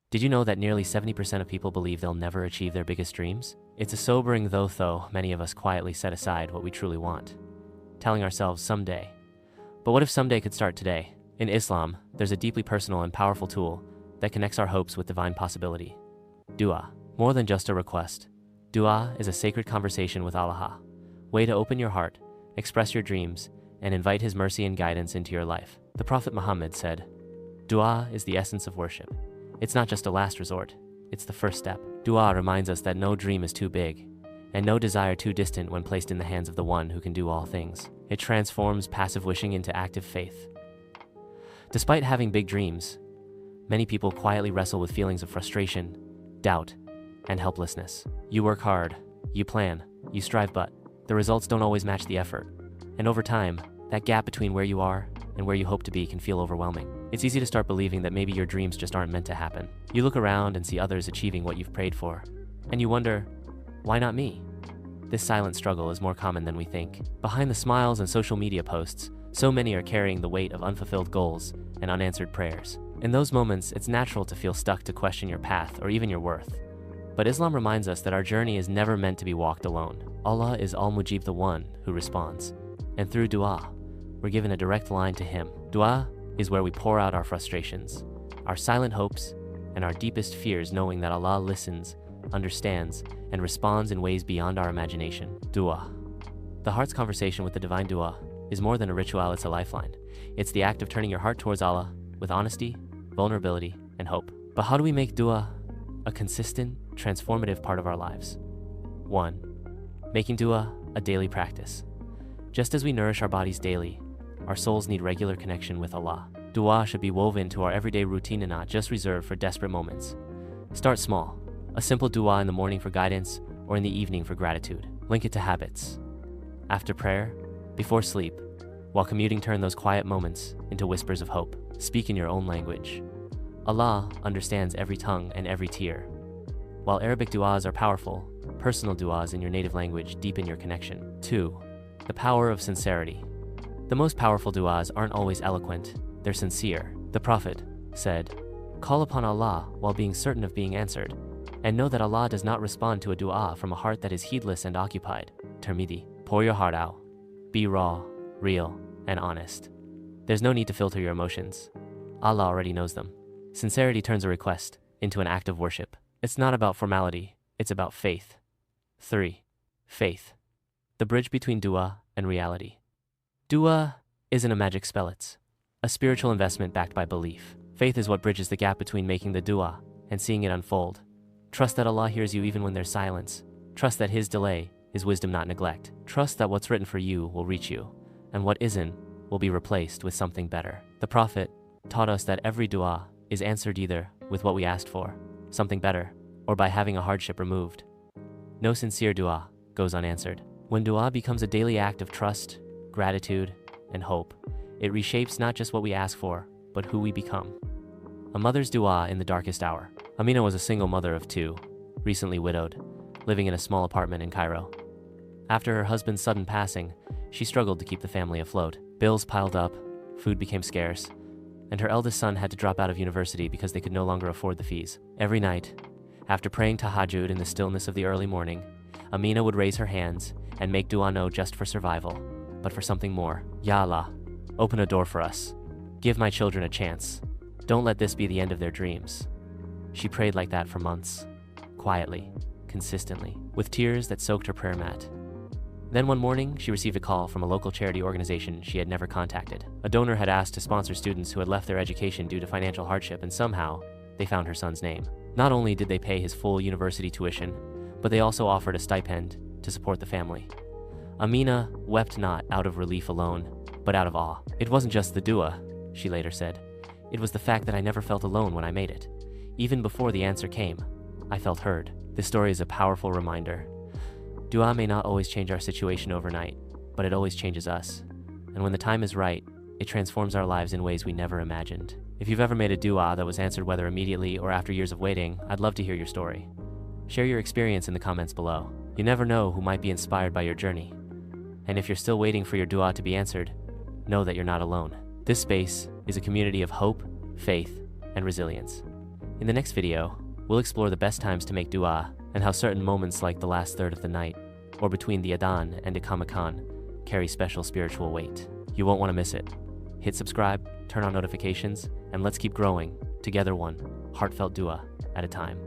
Did you know that nearly 70% of people believe they'll never achieve their biggest dreams? It's a sobering though many of us quietly set aside what we truly want, telling ourselves someday. But what if someday could start today? In Islam, there's a deeply personal and powerful tool that connects our hopes with divine possibility. Dua. More than just a request. Dua is a sacred conversation with Allah, way to open your heart, express your dreams, and invite His mercy and guidance into your life. The Prophet Muhammad said, "Dua is the essence of worship. It's not just a last resort, it's the first step." Dua reminds us that no dream is too big, and no desire too distant when placed in the hands of the one who can do all things. It transforms passive wishing into active faith. Despite having big dreams, many people quietly wrestle with feelings of frustration, doubt, and helplessness. You work hard, you plan, you strive, but the results don't always match the effort. And over time, that gap between where you are and where you hope to be can feel overwhelming. It's easy to start believing that maybe your dreams just aren't meant to happen. You look around and see others achieving what you've prayed for, and you wonder, why not me? This silent struggle is more common than we think. Behind the smiles and social media posts, so many are carrying the weight of unfulfilled goals and unanswered prayers. In those moments, it's natural to feel stuck, to question your path or even your worth. But Islam reminds us that our journey is never meant to be walked alone. Allah is Al-Mujib, the one who responds. And through dua, we're given a direct line to Him. Dua is where we pour out our frustrations, our silent hopes, and our deepest fears, knowing that Allah listens, understands, and responds in ways beyond our imagination. Dua. The heart's conversation with the divine dua is more than a ritual, it's a lifeline. It's the act of turning your heart towards Allah with honesty, vulnerability, and hope. But how do we make dua a consistent, transformative part of our lives? 1. Making dua a daily practice. Just as we nourish our bodies daily, our souls need regular connection with Allah. Dua should be woven into our everyday routine and not just reserved for desperate moments. Start small. A simple dua in the morning for guidance or in the evening for gratitude. Link it to habits. After prayer, before sleep, while commuting, turn those quiet moments into whispers of hope. Speak in your own language. Allah understands every tongue and every tear. While Arabic duas are powerful, personal duas in your native language deepen your connection. 2. The power of sincerity. The most powerful duas aren't always eloquent, they're sincere. The Prophet said, "Call upon Allah while being certain of being answered, and know that Allah does not respond to a dua from a heart that is heedless and occupied." Tirmidhi. Pour your heart out. Be raw, real, and honest. There's no need to filter your emotions. Allah already knows them. Sincerity turns a request into an act of worship. It's not about formality, it's about faith. 3. Faith. The bridge between dua and reality. Dua isn't a magic spell, it's a spiritual investment backed by belief. Faith is what bridges the gap between making the dua and seeing it unfold. Trust that Allah hears you even when there's silence. Trust that His delay is wisdom, not neglect. Trust that what's written for you will reach you, and what isn't will be replaced with something better. The Prophet taught us that every dua is answered either with what we asked for, something better, or by having a hardship removed. No sincere dua goes unanswered. When dua becomes a daily act of trust, gratitude, and hope, it reshapes not just what we ask for, but who we become. A mother's dua in the darkest hour. Amina was a single mother of 2, recently widowed, living in a small apartment in Cairo. After her husband's sudden passing, she struggled to keep the family afloat. Bills piled up, food became scarce, and her eldest son had to drop out of university because they could no longer afford the fees. Every night, after praying tahajjud in the stillness of the early morning, Amina would raise her hands and make dua, no just for survival, but for something more. Ya Allah, open a door for us. Give my children a chance. Don't let this be the end of their dreams. She prayed like that for months, quietly, consistently, with tears that soaked her prayer mat. Then one morning, she received a call from a local charity organization she had never contacted. A donor had asked to sponsor students who had left their education due to financial hardship, and somehow, they found her son's name. Not only did they pay his full university tuition, but they also offered a stipend to support the family. Amina wept not out of relief alone, but out of awe. "It wasn't just the dua," she later said. "It was the fact that I never felt alone when I made it. Even before the answer came, I felt heard." This story is a powerful reminder. Dua may not always change our situation overnight, but it always changes us. And when the time is right, it transforms our lives in ways we never imagined. If you've ever made a dua that was answered, whether immediately or after years of waiting, I'd love to hear your story. Share your experience in the comments below. You never know who might be inspired by your journey. And if you're still waiting for your dua to be answered, know that you're not alone. This space is a community of hope, faith, and resilience. In the next video, we'll explore the best times to make dua and how certain moments like the last third of the night, or between the adhan and ikamakan, carry special spiritual weight. You won't want to miss it. Hit subscribe, turn on notifications, and let's keep growing, together one heartfelt dua at a time.